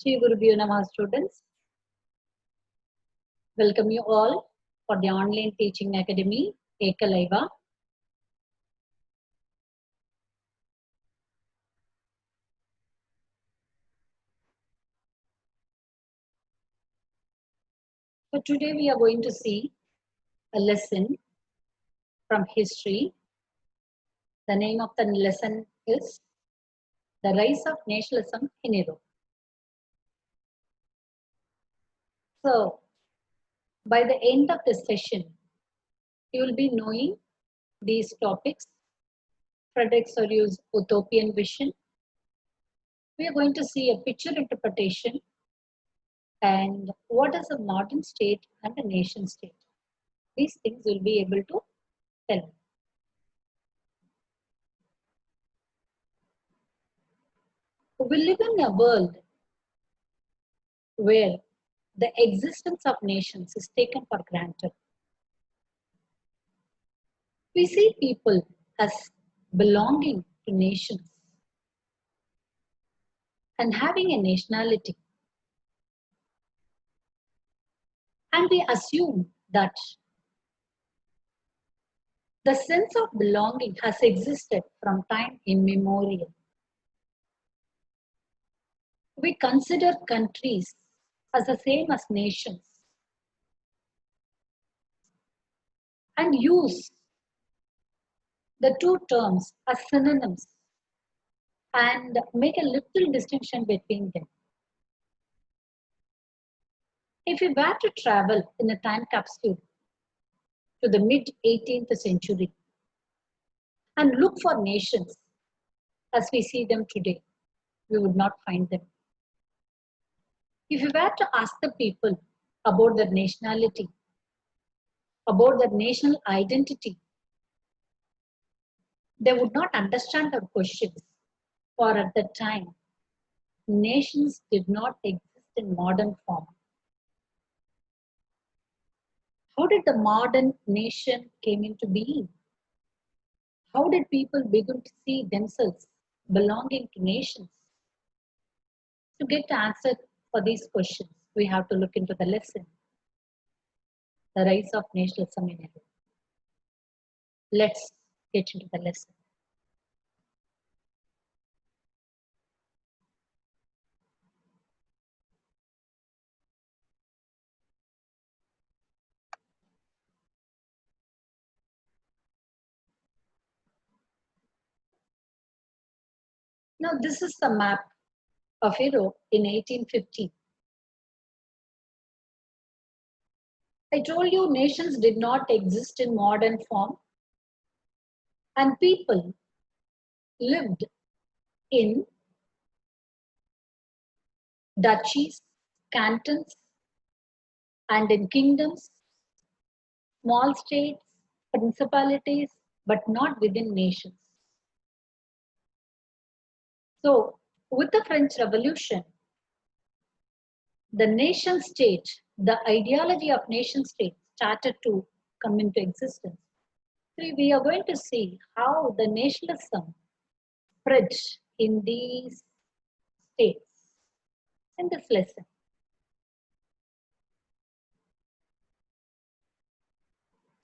Shri Gurubhyo Namaha students. Welcome you all for the online teaching academy, Ekalaiva. So today we are going to see a lesson from history. The name of the lesson is The Rise of Nationalism in Europe. So by the end of this session, you will be knowing these topics. Frederick Soryu's utopian vision. We are going to see a picture interpretation and what is a modern state and a nation state. These things will be able to tell. We live in a world where the existence of nations is taken for granted. We see people as belonging to nations and having a nationality. And we assume that the sense of belonging has existed from time immemorial. We consider countries as the same as nations and use the two terms as synonyms and make a little distinction between them. If we were to travel in a time capsule to the mid-18th century and look for nations as we see them today, we would not find them. If we were to ask the people about their nationality, about their national identity, they would not understand our questions, for at that time, nations did not exist in modern form. How did the modern nation came into being? How did people begin to see themselves belonging to nations? To get answer for these questions, we have to look into the lesson, The Rise of Nationalism in Europe. Let's get into the lesson. Now, this is the map of Europe in 1850. I told you nations did not exist in modern form, and people lived in duchies, cantons, and in kingdoms, small states, principalities, but not within nations. So, with the French Revolution, the nation state, the ideology of nation state started to come into existence. We are going to see how the nationalism spread in these states in this lesson.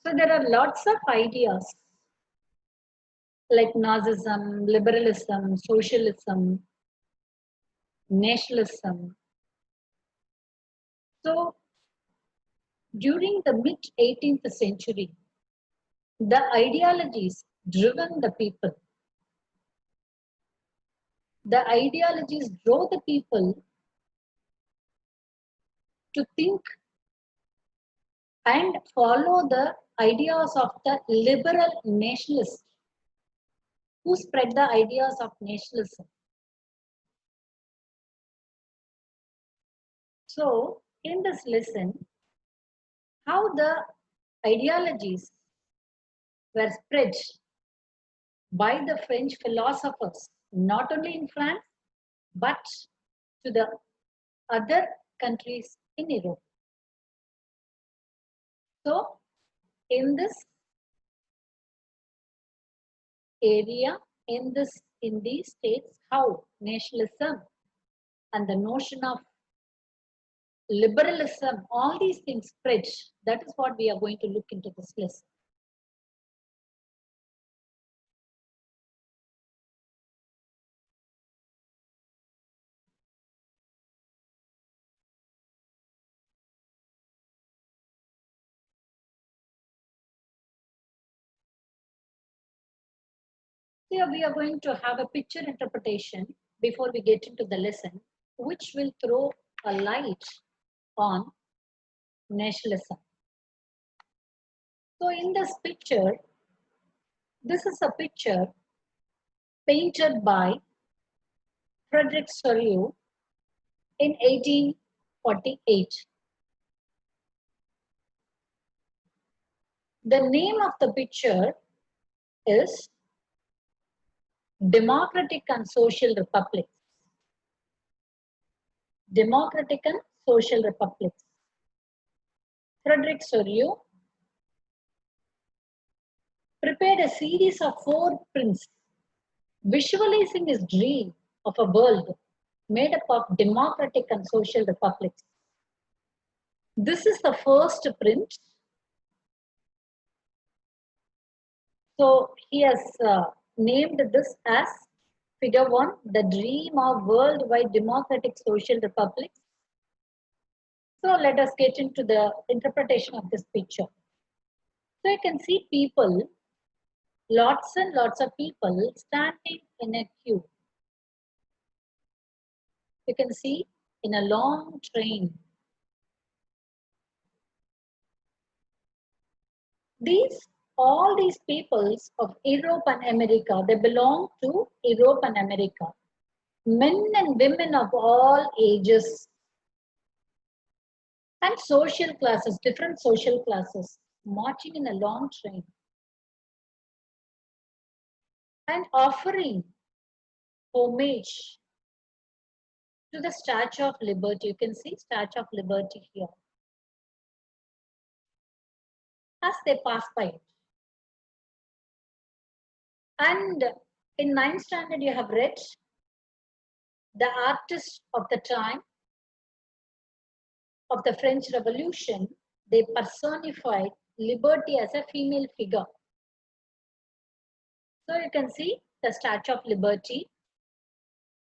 So there are lots of ideas like Nazism, liberalism, socialism, nationalism. So during the mid-18th century, the ideologies driven the people. The ideologies drove the people to think and follow the ideas of the liberal nationalists who spread the ideas of nationalism. So, in this lesson, how the ideologies were spread by the French philosophers, not only in France, but to the other countries in Europe. So, in this area, in these states, how nationalism and the notion of liberalism, all these things spread. That is what we are going to look into this lesson. Here we are going to have a picture interpretation before we get into the lesson, which will throw a light on nationalism. So in this picture, this is a picture painted by Frederick Sorio in 1848. The name of the picture is Democratic and Social Republics. Democratic and Social Republics. Frederick Sorio prepared a series of 4 prints visualizing his dream of a world made up of democratic and social republics. This is the first print. So he has named this as Figure 1, the dream of worldwide democratic social republics. So let us get into the interpretation of this picture. So you can see people, lots and lots of people standing in a queue. You can see in a long train. All these peoples of Europe and America, they belong to Europe and America. Men and women of all ages and social classes, different social classes, marching in a long train and offering homage to the Statue of Liberty. You can see Statue of Liberty here as they pass by it. And in 9th standard, you have read the artists of the time of the French Revolution. They personified liberty as a female figure. So you can see the Statue of Liberty.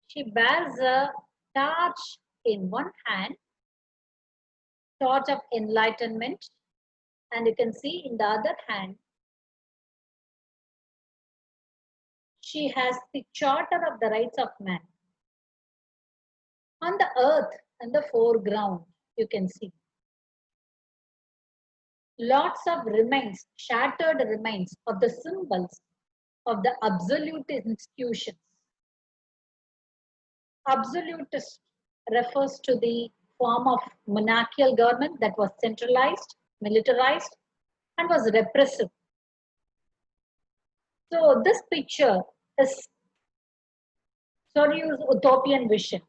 She bears a torch in one hand, torch of enlightenment, and you can see in the other hand, she has the Charter of the Rights of Man. On the earth and the foreground, you can see lots of remains, shattered remains of the symbols of the absolute institutions. Absolutist refers to the form of monarchical government that was centralized, militarized, and was repressive. So this picture is Sorio's utopian vision.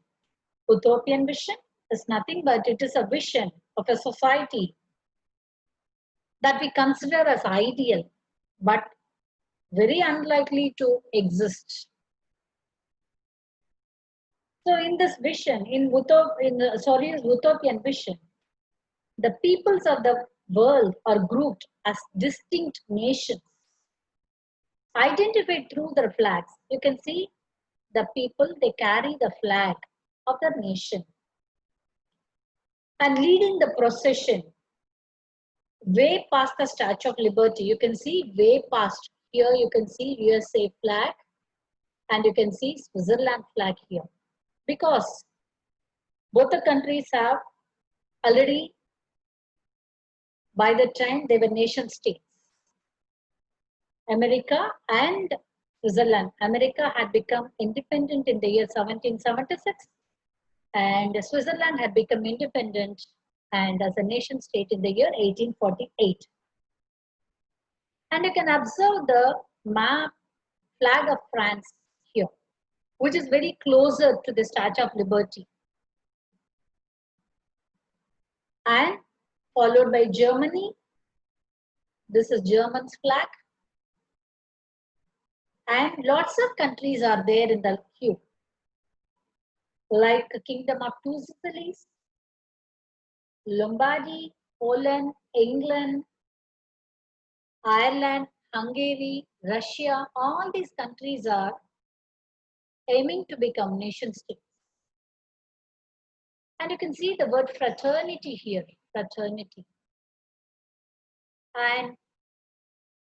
Utopian vision is nothing but it is a vision of a society that we consider as ideal, but very unlikely to exist. So in this vision, in Sorio's utopian vision, the peoples of the world are grouped as distinct nations, identified through their flags. You can see the people, they carry the flag of their nation. And leading the procession way past the Statue of Liberty, you can see way past. Here you can see USA flag and you can see Switzerland flag here. Because both the countries have already, by the time they were nation states, America and Switzerland. America had become independent in the year 1776 and Switzerland had become independent and as a nation state in the year 1848. And you can observe the map, flag of France here, which is very closer to the Statue of Liberty. And followed by Germany. This is German's flag. And lots of countries are there in the queue, like Kingdom of Two Sicilies, Lombardy, Poland, England, Ireland, Hungary, Russia, all these countries are aiming to become nation states. And you can see the word fraternity here, fraternity. And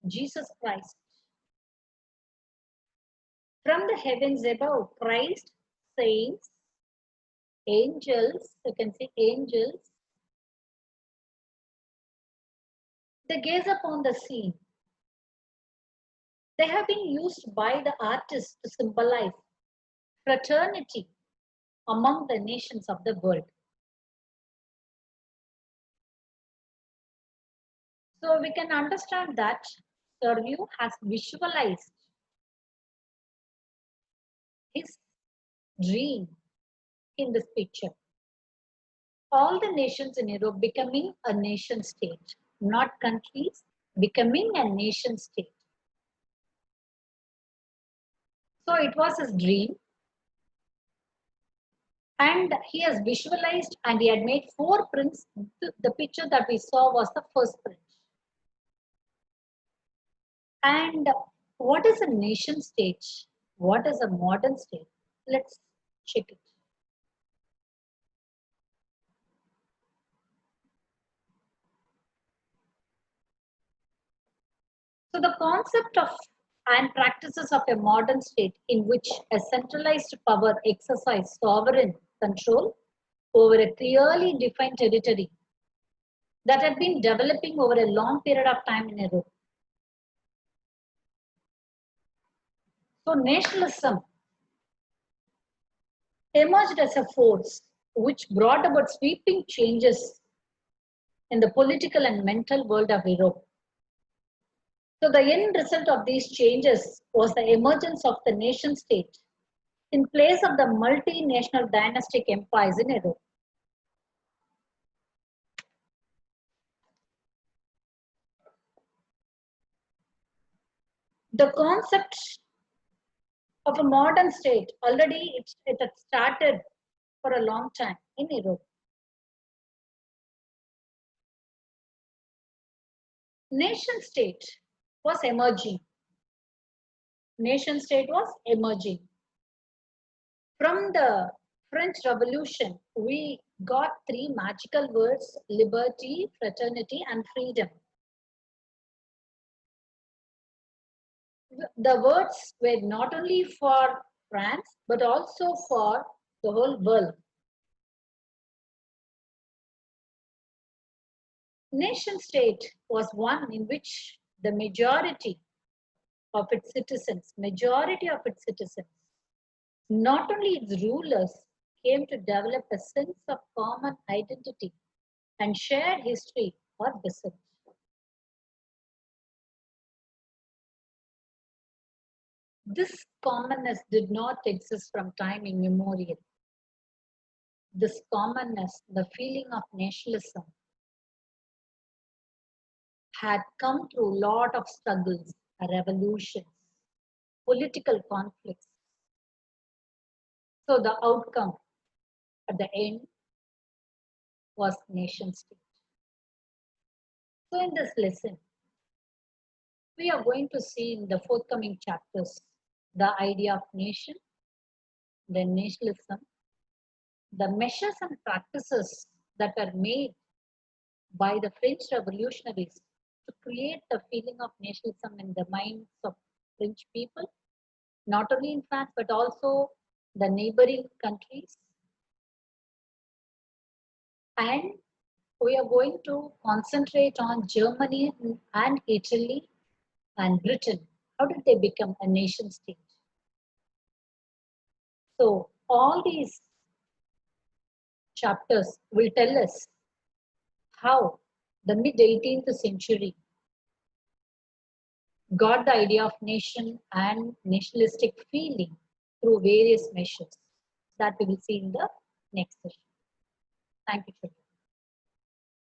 Jesus Christ. From the heavens above, Christ, saints, angels, you can see angels, they gaze upon the scene. They have been used by the artists to symbolize fraternity among the nations of the world. So we can understand that Sergio has visualized his dream in this picture. All the nations in Europe becoming a nation state, not countries, becoming a nation state. So it was his dream, and he has visualized and he had made 4 prints. The picture that we saw was the first print. And what is a nation state? What is a modern state? Let's check it. So the concept of and practices of a modern state in which a centralized power exercises sovereign control over a clearly defined territory that had been developing over a long period of time in Europe. So nationalism emerged as a force which brought about sweeping changes in the political and mental world of Europe. So the end result of these changes was the emergence of the nation state in place of the multinational dynastic empires in Europe. The concept of a modern state, already it had started for a long time in Europe. Nation state was emerging. Nation state was emerging. From the French Revolution, we got 3 magical words: liberty, fraternity, and freedom. The words were not only for France, but also for the whole world. Nation state was one in which the majority of its citizens, not only its rulers, came to develop a sense of common identity and shared history or descent. This commonness did not exist from time immemorial. This commonness, the feeling of nationalism, had come through a lot of struggles, revolutions, political conflicts. So the outcome at the end was nation state. So in this lesson, we are going to see in the forthcoming chapters the idea of nation, the nationalism, the measures and practices that were made by the French revolutionaries to create the feeling of nationalism in the minds of French people, not only in France, but also the neighboring countries. And we are going to concentrate on Germany and Italy and Britain. How did they become a nation state? So all these chapters will tell us how the mid-18th century got the idea of nation and nationalistic feeling through various measures that we will see in the next session. Thank you, children.